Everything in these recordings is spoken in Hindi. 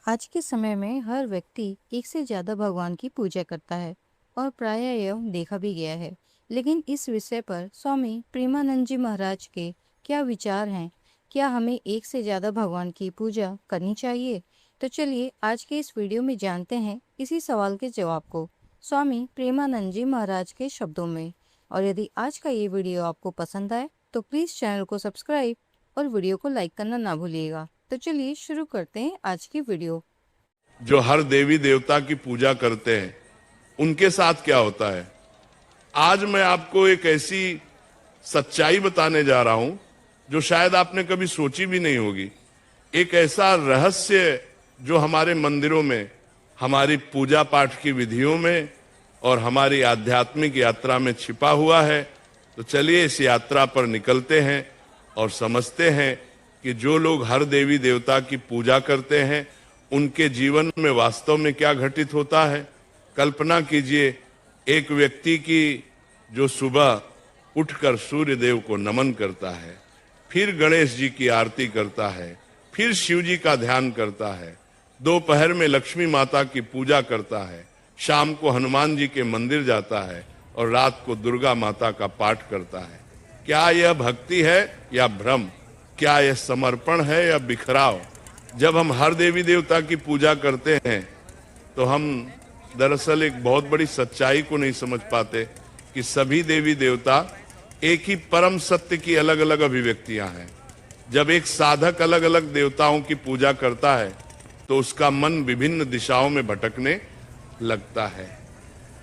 आज के समय में हर व्यक्ति एक से ज्यादा भगवान की पूजा करता है और प्रायः यह देखा भी गया है। लेकिन इस विषय पर स्वामी प्रेमानंद जी महाराज के क्या विचार हैं? क्या हमें एक से ज्यादा भगवान की पूजा करनी चाहिए? तो चलिए आज के इस वीडियो में जानते हैं इसी सवाल के जवाब को स्वामी प्रेमानंद जी महाराज के शब्दों में। और यदि आज का ये वीडियो आपको पसंद आए तो प्लीज चैनल को सब्सक्राइब और वीडियो को लाइक करना ना भूलिएगा। तो चलिए शुरू करते हैं आज की वीडियो। जो हर देवी देवता की पूजा करते हैं उनके साथ क्या होता है। आज मैं आपको एक ऐसी सच्चाई बताने जा रहा हूं जो शायद आपने कभी सोची भी नहीं होगी। एक ऐसा रहस्य जो हमारे मंदिरों में, हमारी पूजा पाठ की विधियों में और हमारी आध्यात्मिक यात्रा में छिपा हुआ है। तो चलिए इस यात्रा पर निकलते हैं और समझते हैं कि जो लोग हर देवी देवता की पूजा करते हैं उनके जीवन में वास्तव में क्या घटित होता है। कल्पना कीजिए एक व्यक्ति की जो सुबह उठकर सूर्य देव को नमन करता है, फिर गणेश जी की आरती करता है, फिर शिव जी का ध्यान करता है, दोपहर में लक्ष्मी माता की पूजा करता है, शाम को हनुमान जी के मंदिर जाता है और रात को दुर्गा माता का पाठ करता है। क्या यह भक्ति है या भ्रम? क्या यह समर्पण है या बिखराव? जब हम हर देवी देवता की पूजा करते हैं तो हम दरअसल एक बहुत बड़ी सच्चाई को नहीं समझ पाते कि सभी देवी देवता एक ही परम सत्य की अलग अलग अभिव्यक्तियां हैं। जब एक साधक अलग अलग देवताओं की पूजा करता है तो उसका मन विभिन्न दिशाओं में भटकने लगता है।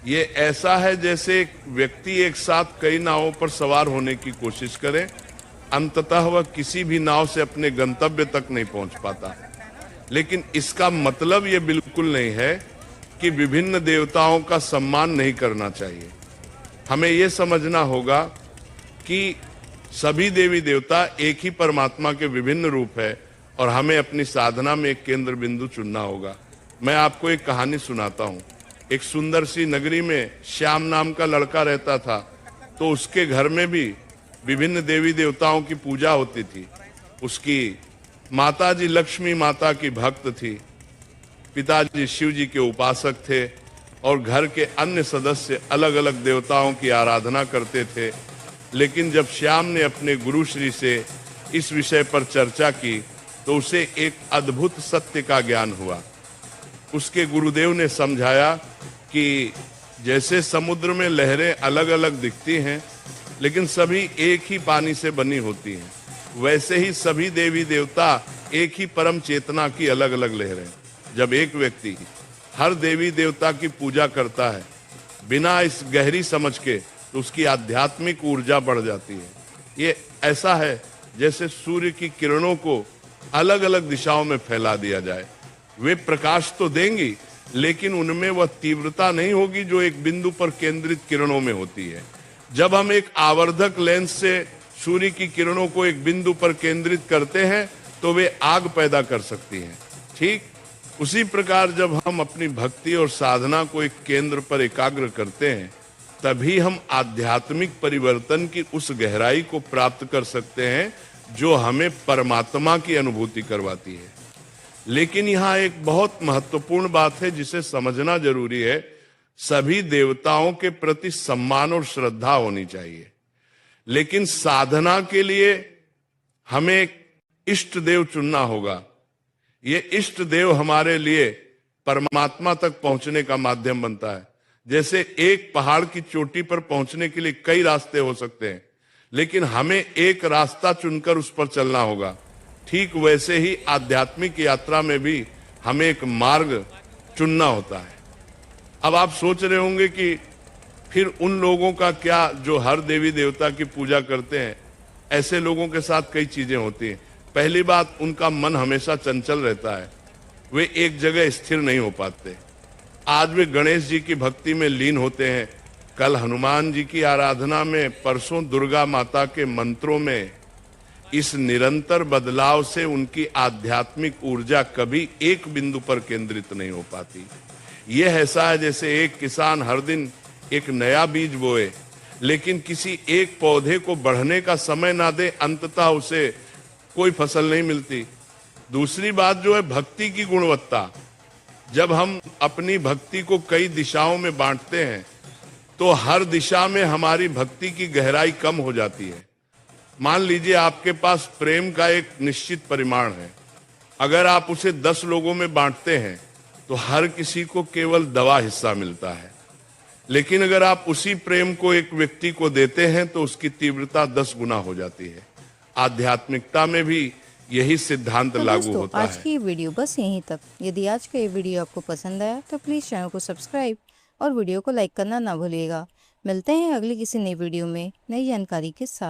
ये ऐसा है जैसे एक व्यक्ति एक साथ कई नावों पर सवार होने की कोशिश करे, अंततः वह किसी भी नाव से अपने गंतव्य तक नहीं पहुंच पाता। लेकिन इसका मतलब यह बिल्कुल नहीं है कि विभिन्न देवताओं का सम्मान नहीं करना चाहिए। हमें यह समझना होगा कि सभी देवी देवता एक ही परमात्मा के विभिन्न रूप है और हमें अपनी साधना में एक केंद्र बिंदु चुनना होगा। मैं आपको एक कहानी सुनाता हूं। एक सुंदर सी नगरी में श्याम नाम का लड़का रहता था। तो उसके घर में भी विभिन्न देवी देवताओं की पूजा होती थी। उसकी माताजी लक्ष्मी माता की भक्त थी, पिताजी शिव जी के उपासक थे और घर के अन्य सदस्य अलग अलग देवताओं की आराधना करते थे। लेकिन जब श्याम ने अपने गुरु श्री से इस विषय पर चर्चा की तो उसे एक अद्भुत सत्य का ज्ञान हुआ। उसके गुरुदेव ने समझाया कि जैसे समुद्र में लहरें अलग अलग दिखती हैं लेकिन सभी एक ही पानी से बनी होती हैं, वैसे ही सभी देवी देवता एक ही परम चेतना की अलग अलग लहरें। जब एक व्यक्ति हर देवी देवता की पूजा करता है बिना इस गहरी समझ के तो उसकी आध्यात्मिक ऊर्जा बढ़ जाती है। ये ऐसा है जैसे सूर्य की किरणों को अलग अलग दिशाओं में फैला दिया जाए। वे प्रकाश तो देंगी लेकिन उनमें वह तीव्रता नहीं होगी जो एक बिंदु पर केंद्रित किरणों में होती है। जब हम एक आवर्धक लेंस से सूर्य की किरणों को एक बिंदु पर केंद्रित करते हैं तो वे आग पैदा कर सकती हैं। ठीक उसी प्रकार जब हम अपनी भक्ति और साधना को एक केंद्र पर एकाग्र करते हैं तभी हम आध्यात्मिक परिवर्तन की उस गहराई को प्राप्त कर सकते हैं जो हमें परमात्मा की अनुभूति करवाती है। लेकिन यहाँ एक बहुत महत्वपूर्ण बात है जिसे समझना जरूरी है। सभी देवताओं के प्रति सम्मान और श्रद्धा होनी चाहिए, लेकिन साधना के लिए हमें इष्ट देव चुनना होगा। ये इष्ट देव हमारे लिए परमात्मा तक पहुंचने का माध्यम बनता है। जैसे एक पहाड़ की चोटी पर पहुंचने के लिए कई रास्ते हो सकते हैं लेकिन हमें एक रास्ता चुनकर उस पर चलना होगा। ठीक वैसे ही आध्यात्मिक यात्रा में भी हमें एक मार्ग चुनना होता है। अब आप सोच रहे होंगे कि फिर उन लोगों का क्या जो हर देवी देवता की पूजा करते हैं। ऐसे लोगों के साथ कई चीजें होती हैं। पहली बात, उनका मन हमेशा चंचल रहता है, वे एक जगह स्थिर नहीं हो पाते। आज वे गणेश जी की भक्ति में लीन होते हैं, कल हनुमान जी की आराधना में, परसों दुर्गा माता के मंत्रों में। इस निरंतर बदलाव से उनकी आध्यात्मिक ऊर्जा कभी एक बिंदु पर केंद्रित नहीं हो पाती। यह ऐसा है जैसे एक किसान हर दिन एक नया बीज बोए लेकिन किसी एक पौधे को बढ़ने का समय ना दे, अंततः उसे कोई फसल नहीं मिलती। दूसरी बात जो है भक्ति की गुणवत्ता, जब हम अपनी भक्ति को कई दिशाओं में बांटते हैं तो हर दिशा में हमारी भक्ति की गहराई कम हो जाती है। मान लीजिए आपके पास प्रेम का एक निश्चित परिमाण है, अगर आप उसे 10 लोगों में बांटते हैं तो हर किसी को केवल दवा हिस्सा मिलता है, लेकिन अगर आप उसी प्रेम को एक व्यक्ति को देते हैं तो उसकी तीव्रता 10 गुना हो जाती है। आध्यात्मिकता में भी यही सिद्धांत तो लागू दोस्तों होता आज है। की ये वीडियो बस यहीं तक। यदि आज का ये वीडियो आपको पसंद आया तो प्लीज़ चैनल को सब्सक्राइब और वीडियो को लाइक करना ना भूलिएगा। मिलते हैं अगली किसी नई वीडियो में नई जानकारी के साथ।